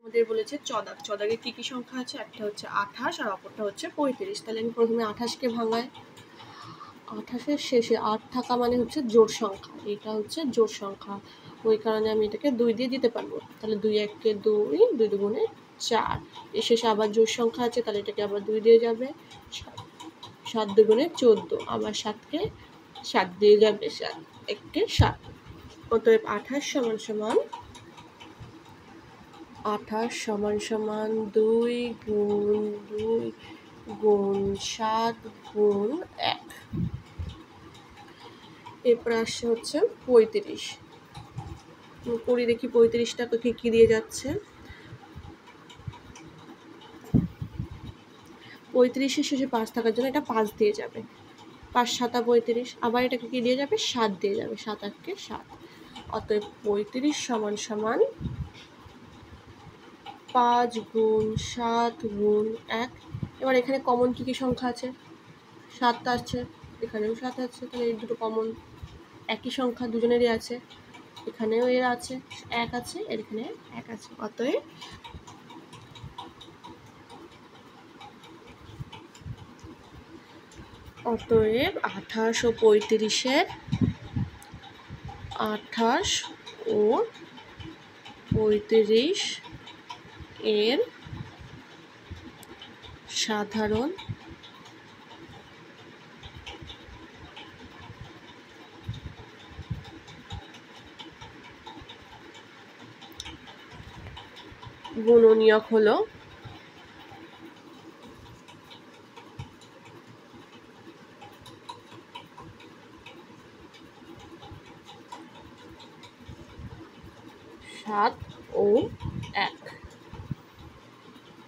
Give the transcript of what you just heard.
আমাদের বলেছে চদাক। চদাকে কি কি সংখ্যা আছে? একটা হচ্ছে 28 আর অপরটা হচ্ছে 35। তাহলে আমি প্রথমে 28কে ভাঙাই। 28-এর শেষে 8 থাকা মানে হচ্ছে জোড় সংখ্যা, এটা হচ্ছে জোড় সংখ্যা, ওই কারণে আমি এটাকে 2 দিয়ে দিতে পারবো। তাহলে 2 1-কে 2, 2 2-গুণে 4। এর শেষে আবার জোড় সংখ্যা আছে, তাহলে এটাকে আবার 2 দিয়ে যাবে। 7 2-গুণে 14, আবার 7-কে 7 দিয়ে যাবে, 7 1-কে 7। অতএব 28 সমান 2 গুণ 2 গুণ 7 গুণ 1। এরপর আসছে হচ্ছে 35। করি দেখি 35টাকে কি দিয়ে যাচ্ছে। 35-এর শেষে 5 থাকার জন্য এটা 5 দিয়ে যাবে। 5 7 35। আবার এটাকে কি দিয়ে যাবে? 7 দিয়ে যাবে। 7 8-কে 7। অতএব 35 সমান 5 গুণ 7 গুণ 1। এবার এখানে কমন কি কি সংখ্যা আছে? 7 আছে, এখানেও 7 আছে, তাহলে এই দুটো কমন একই সংখ্যা দুজনেরই আছে। এখানেও এর আছে 1 আছে, এর এখানে 1 আছে। অতএব 28 ও 35-এর 28 ও 35 এর সাধারণ গুণনীয়ক হলো 7 ও